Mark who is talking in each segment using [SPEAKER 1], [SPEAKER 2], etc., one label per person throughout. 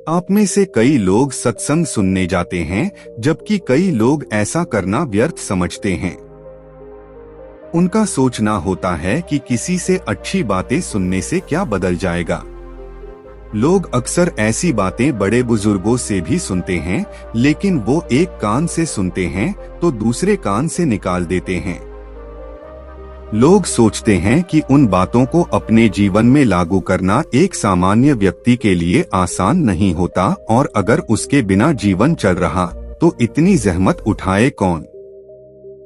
[SPEAKER 1] आप में से कई लोग सत्संग सुनने जाते हैं, जबकि कई लोग ऐसा करना व्यर्थ समझते हैं। उनका सोचना होता है कि किसी से अच्छी बातें सुनने से क्या बदल जाएगा। लोग अक्सर ऐसी बातें बड़े बुजुर्गों से भी सुनते हैं, लेकिन वो एक कान से सुनते हैं तो दूसरे कान से निकाल देते हैं। लोग सोचते हैं कि उन बातों को अपने जीवन में लागू करना एक सामान्य व्यक्ति के लिए आसान नहीं होता, और अगर उसके बिना जीवन चल रहा तो इतनी जहमत उठाए कौन।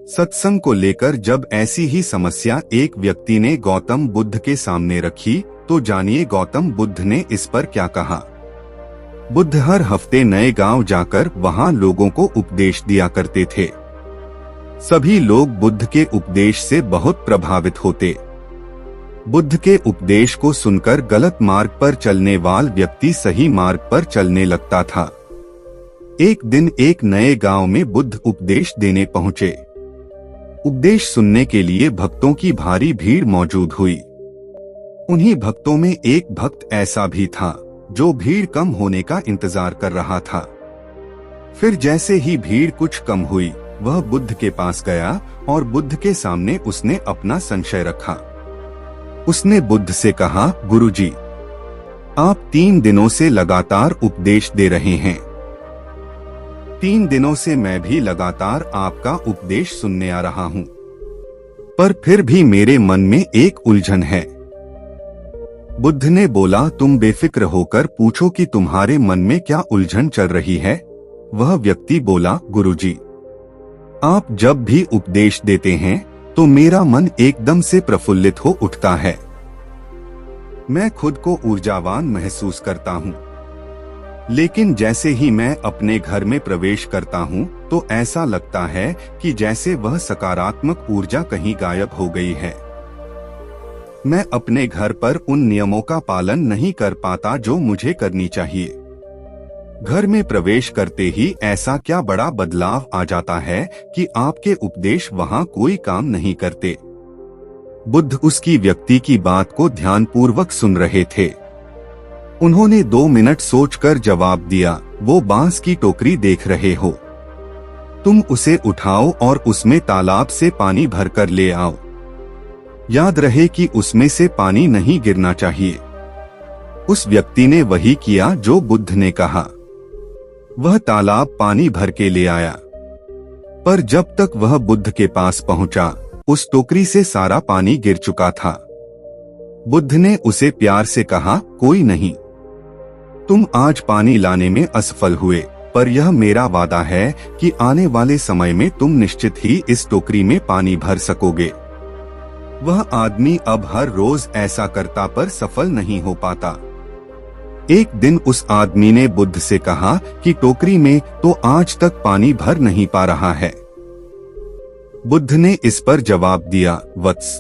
[SPEAKER 1] सत्संग को लेकर जब ऐसी ही समस्या एक व्यक्ति ने गौतम बुद्ध के सामने रखी, तो जानिए गौतम बुद्ध ने इस पर क्या कहा। बुद्ध हर हफ्ते नए गांव जाकर वहां लोगों को उपदेश दिया करते थे। सभी लोग बुद्ध के उपदेश से बहुत प्रभावित होते। बुद्ध के उपदेश को सुनकर गलत मार्ग पर चलने वाला व्यक्ति सही मार्ग पर चलने लगता था। एक दिन एक नए गांव में बुद्ध उपदेश देने पहुंचे। उपदेश सुनने के लिए भक्तों की भारी भीड़ मौजूद हुई। उन्हीं भक्तों में एक भक्त ऐसा भी था जो भीड़ कम होने का इंतजार कर रहा था। फिर जैसे ही भीड़ कुछ कम हुई, वह बुद्ध के पास गया और बुद्ध के सामने उसने अपना संशय रखा। उसने बुद्ध से कहा, गुरुजी, आप 3 दिनों से लगातार उपदेश दे रहे हैं। 3 दिनों से मैं भी लगातार आपका उपदेश सुनने आ रहा हूँ, पर फिर भी मेरे मन में एक उलझन है। बुद्ध ने बोला, तुम बेफिक्र होकर पूछो कि तुम्हारे मन में क्या उलझन चल रही है। वह व्यक्ति बोला, गुरुजी, आप जब भी उपदेश देते हैं तो मेरा मन एकदम से प्रफुल्लित हो उठता है। मैं खुद को ऊर्जावान महसूस करता हूँ, लेकिन जैसे ही मैं अपने घर में प्रवेश करता हूँ तो ऐसा लगता है कि जैसे वह सकारात्मक ऊर्जा कहीं गायब हो गई है। मैं अपने घर पर उन नियमों का पालन नहीं कर पाता जो मुझे करनी चाहिए। घर में प्रवेश करते ही ऐसा क्या बड़ा बदलाव आ जाता है कि आपके उपदेश वहां कोई काम नहीं करते। बुद्ध उसकी व्यक्ति की बात को ध्यानपूर्वक सुन रहे थे। उन्होंने 2 मिनट सोचकर जवाब दिया, वो बांस की टोकरी देख रहे हो, तुम उसे उठाओ और उसमें तालाब से पानी भरकर ले आओ। याद रहे कि उसमें से पानी नहीं गिरना चाहिए। उस व्यक्ति ने वही किया जो बुद्ध ने कहा। वह तालाब पानी भर के ले आया, पर जब तक वह बुद्ध के पास पहुंचा, उस टोकरी से सारा पानी गिर चुका था। बुद्ध ने उसे प्यार से कहा, कोई नहीं, तुम आज पानी लाने में असफल हुए, पर यह मेरा वादा है कि आने वाले समय में तुम निश्चित ही इस टोकरी में पानी भर सकोगे। वह आदमी अब हर रोज ऐसा करता पर सफल नहीं हो पाता। एक दिन उस आदमी ने बुद्ध से कहा कि टोकरी में तो आज तक पानी भर नहीं पा रहा है। बुद्ध ने इस पर जवाब दिया, वत्स,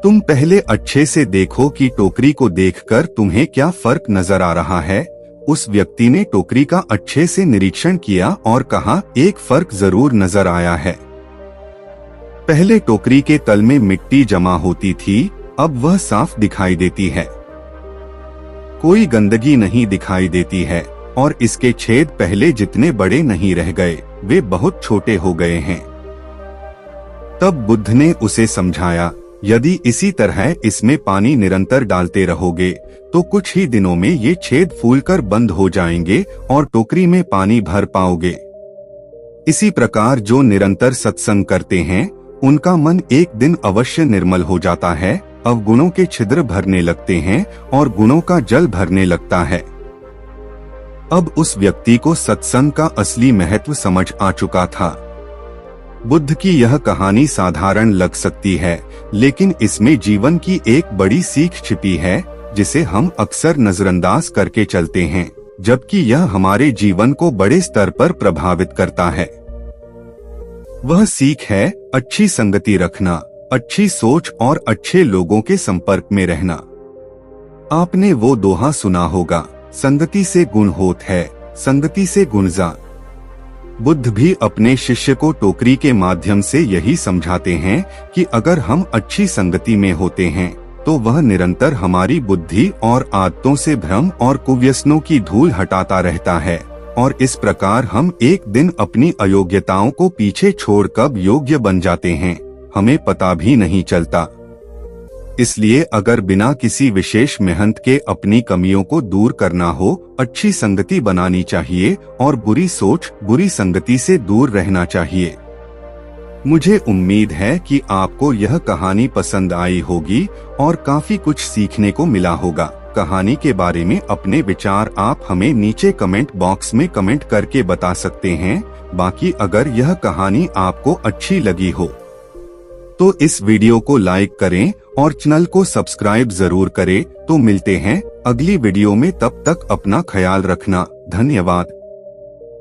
[SPEAKER 1] तुम पहले अच्छे से देखो कि टोकरी को देखकर तुम्हें क्या फर्क नजर आ रहा है। उस व्यक्ति ने टोकरी का अच्छे से निरीक्षण किया और कहा, एक फर्क जरूर नजर आया है। पहले टोकरी के तल में मिट्टी जमा होती थी, अब वह साफ दिखाई देती है। कोई गंदगी नहीं दिखाई देती है और इसके छेद पहले जितने बड़े नहीं रह गए, वे बहुत छोटे हो गए हैं। तब बुद्ध ने उसे समझाया, यदि इसी तरह इसमें पानी निरंतर डालते रहोगे तो कुछ ही दिनों में ये छेद फूलकर बंद हो जाएंगे और टोकरी में पानी भर पाओगे। इसी प्रकार जो निरंतर सत्संग करते हैं, उनका मन एक दिन अवश्य निर्मल हो जाता है, अवगुणों के छिद्र भरने लगते हैं और गुणों का जल भरने लगता है। अब उस व्यक्ति को सत्संग का असली महत्व समझ आ चुका था। बुद्ध की यह कहानी साधारण लग सकती है, लेकिन इसमें जीवन की एक बड़ी सीख छिपी है, जिसे हम अक्सर नजरअंदाज करके चलते हैं, जबकि यह हमारे जीवन को बड़े स्तर पर प्रभावित करता है। वह सीख है अच्छी संगति रखना, अच्छी सोच और अच्छे लोगों के संपर्क में रहना। आपने वो दोहा सुना होगा, संगति से गुण होत है, संगति से गुण जा। बुद्ध भी अपने शिष्य को टोकरी के माध्यम से यही समझाते हैं कि अगर हम अच्छी संगति में होते हैं तो वह निरंतर हमारी बुद्धि और आदतों से भ्रम और कुव्यसनों की धूल हटाता रहता है, और इस प्रकार हम एक दिन अपनी अयोग्यताओं को पीछे छोड़ कब योग्य बन जाते हैं, हमें पता भी नहीं चलता। इसलिए अगर बिना किसी विशेष मेहनत के अपनी कमियों को दूर करना हो, अच्छी संगति बनानी चाहिए और बुरी सोच, बुरी संगति से दूर रहना चाहिए। मुझे उम्मीद है कि आपको यह कहानी पसंद आई होगी और काफी कुछ सीखने को मिला होगा। कहानी के बारे में अपने विचार आप हमें नीचे कमेंट बॉक्स में कमेंट करके बता सकते हैं। बाकी अगर यह कहानी आपको अच्छी लगी हो तो इस वीडियो को लाइक करें और चैनल को सब्सक्राइब जरूर करें। तो मिलते हैं अगली वीडियो में, तब तक अपना ख्याल रखना। धन्यवाद।